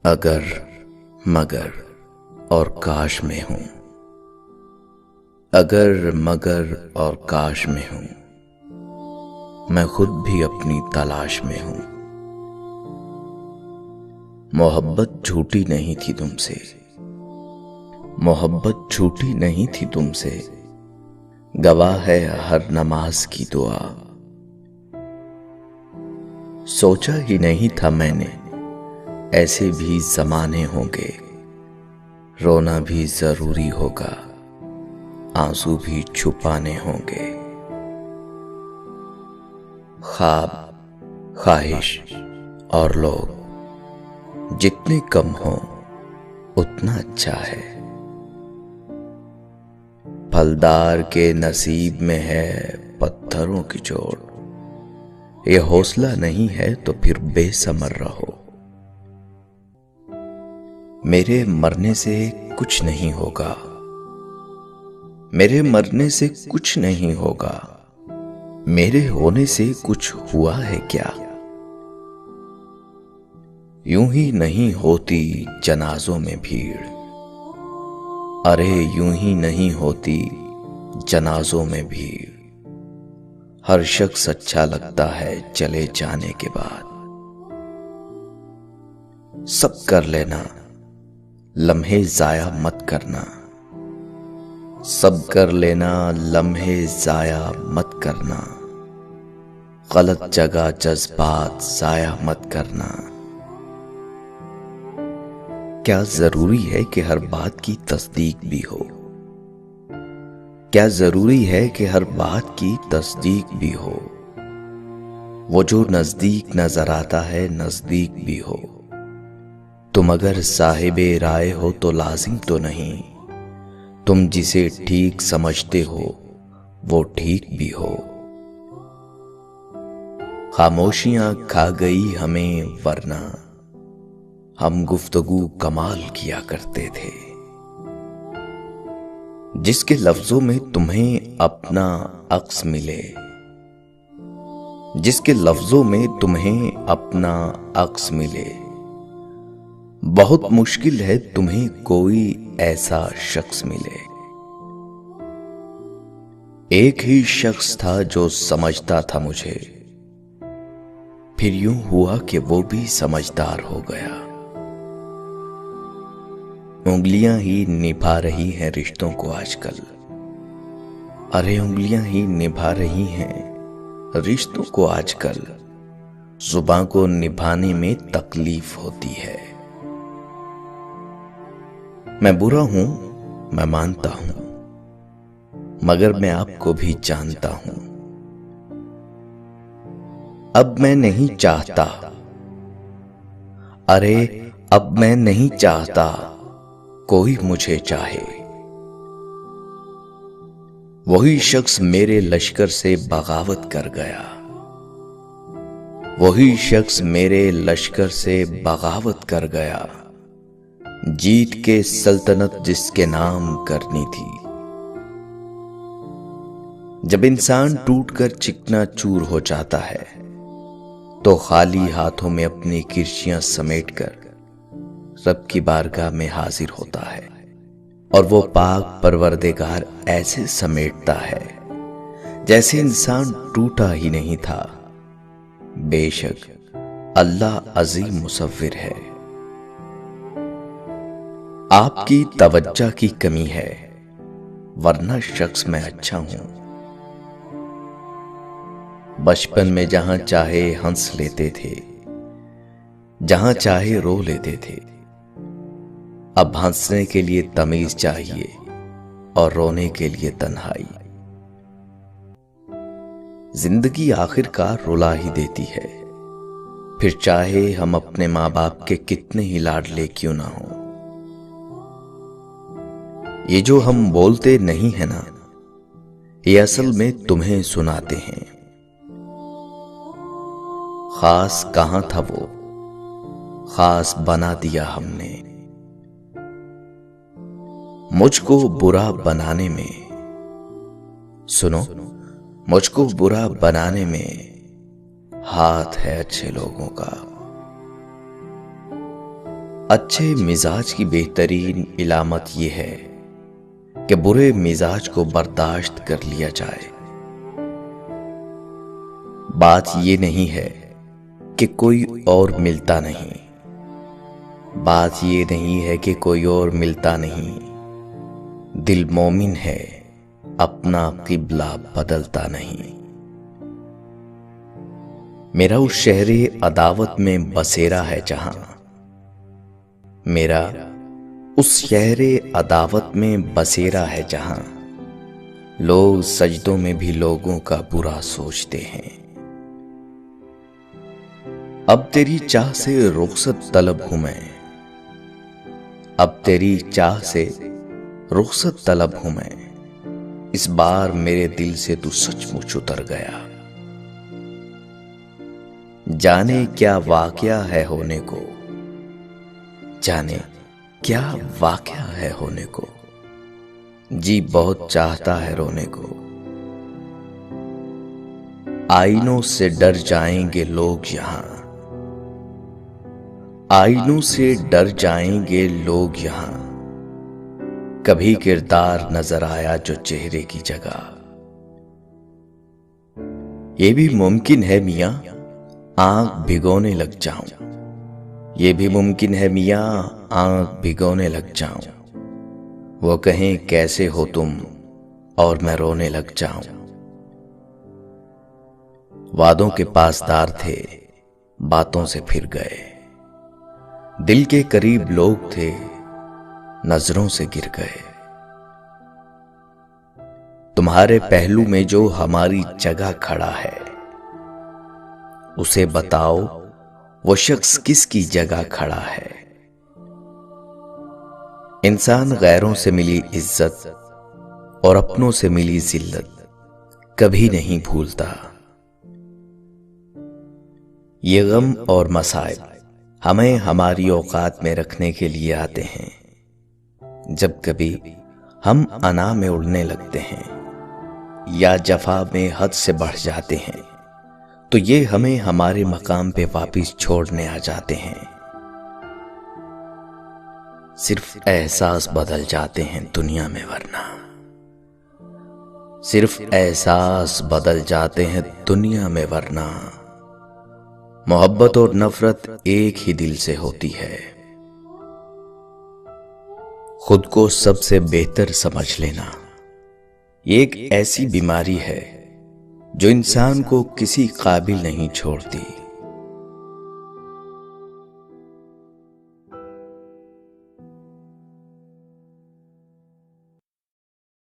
अगर मगर और काश में हूं, अगर मगर और काश में हूं, मैं खुद भी अपनी तलाश में हूं। मोहब्बत झूठी नहीं थी तुमसे, मोहब्बत झूठी नहीं थी तुमसे, गवाह है हर नमाज की दुआ। सोचा ही नहीं था मैंने ऐसे भी ज़माने होंगे, रोना भी जरूरी होगा, आंसू भी छुपाने होंगे। ख्वाब, ख्वाहिश और लोग जितने कम हों उतना अच्छा है। फलदार के नसीब में है पत्थरों की चोट, ये हौसला नहीं है तो फिर बेसमर रहो। मेरे मरने से कुछ नहीं होगा, मेरे मरने से कुछ नहीं होगा, मेरे होने से कुछ हुआ है क्या? यूं ही नहीं होती जनाजों में भीड़, अरे यूं ही नहीं होती जनाजों में भीड़। हर शख्स अच्छा लगता है चले जाने के बाद। सब कर लेना, लम्हे जाया मत करना, सब कर लेना, लम्हे जाया मत करना, गलत जगह जज्बात जाया मत करना। क्या जरूरी है कि हर बात की तस्दीक भी हो? क्या जरूरी है कि हर बात की तस्दीक भी हो? वो जो नजदीक नजर आता है नजदीक भी हो। तुम अगर साहिबे राय हो तो लाजिम तो नहीं, तुम जिसे ठीक समझते हो वो ठीक भी हो। खामोशियां खा गई हमें वरना हम गुफ्तगू कमाल किया करते थे। जिसके लफ्जों में तुम्हें अपना अक्स मिले, जिसके लफ्जों में तुम्हें अपना अक्स मिले, बहुत मुश्किल है तुम्हें कोई ऐसा शख्स मिले। एक ही शख्स था जो समझता था मुझे, फिर यूं हुआ कि वो भी समझदार हो गया। उंगलियां ही निभा रही हैं रिश्तों को आजकल, अरे उंगलियां ही निभा रही हैं रिश्तों को आजकल। जुबान को निभाने में तकलीफ होती है। मैं बुरा हूं, मैं मानता हूं, मगर मैं आपको भी जानता हूं। अब मैं नहीं चाहता, अरे अब मैं नहीं चाहता कोई मुझे चाहे। वही शख्स मेरे लश्कर से बगावत कर गया, वही शख्स मेरे लश्कर से बगावत कर गया। जीत के सल्तनत जिसके नाम करनी थी। जब इंसान टूटकर चिकना चूर हो जाता है तो खाली हाथों में अपनी किर्चियां समेटकर रब की बारगाह में हाजिर होता है, और वो पाक परवरदिगार ऐसे समेटता है जैसे इंसान टूटा ही नहीं था। बेशक अल्लाह अजीम मुसव्विर है। आपकी तवज्जो की कमी है, वरना शख्स मैं अच्छा हूं। बचपन में जहां चाहे हंस लेते थे, जहां चाहे रो लेते थे। अब हंसने के लिए तमीज चाहिए और रोने के लिए तन्हाई। जिंदगी आखिरकार रुला ही देती है, फिर चाहे हम अपने मां बाप के कितने ही लाडले क्यों ना हो। ये जो हम बोलते नहीं है ना, ये असल में तुम्हें सुनाते हैं। खास कहां था वो, खास बना दिया हमने। मुझको बुरा बनाने में, सुनो, मुझको बुरा बनाने में हाथ है अच्छे लोगों का। अच्छे मिजाज की बेहतरीन इलामत यह है कि बुरे मिजाज को बर्दाश्त कर लिया जाए। बात यह नहीं है कि कोई और मिलता नहीं, बात ये नहीं है कि कोई और मिलता नहीं। दिल मोमिन है, अपना किबला बदलता नहीं। मेरा उस शहरे अदावत में बसेरा है जहां, मेरा उस शहरे अदावत में बसेरा है जहां लोग सजदों में भी लोगों का बुरा सोचते हैं। अब तेरी चाह से रुखसत तलब हूं मैं, अब तेरी चाह से रुखसत तलब हूं मैं। इस बार मेरे दिल से तू सचमुच उतर गया। जाने क्या वाकया है होने को, जाने क्या वाकया है होने को। जी बहुत चाहता है रोने को। आईनों से डर जाएंगे लोग यहां, आईनों से डर जाएंगे लोग यहां। कभी किरदार नजर आया जो चेहरे की जगह। ये भी मुमकिन है मियां आंख भिगोने लग जाऊं, ये भी मुमकिन है मियां आंख भिगोने लग जाऊं। वो कहें कैसे हो तुम और मैं रोने लग जाऊं। वादों के पासदार थे, बातों से फिर गए। दिल के करीब लोग थे, नजरों से गिर गए। तुम्हारे पहलू में जो हमारी जगह खड़ा है, उसे बताओ वो शख्स किसकी जगह खड़ा है। इंसान गैरों से मिली इज्जत और अपनों से मिली जिल्लत कभी नहीं भूलता। ये गम और मसाइब हमें हमारी औकात में रखने के लिए आते हैं। जब कभी हम अना में उड़ने लगते हैं या जफा में हद से बढ़ जाते हैं, तो ये हमें हमारे मकाम पे वापस छोड़ने आ जाते हैं। सिर्फ एहसास बदल जाते हैं दुनिया में वरना, सिर्फ एहसास बदल जाते हैं दुनिया में वरना। मोहब्बत और नफरत एक ही दिल से होती है। खुद को सबसे बेहतर समझ लेना ये एक ऐसी बीमारी है जो इंसान को किसी काबिल नहीं छोड़ती।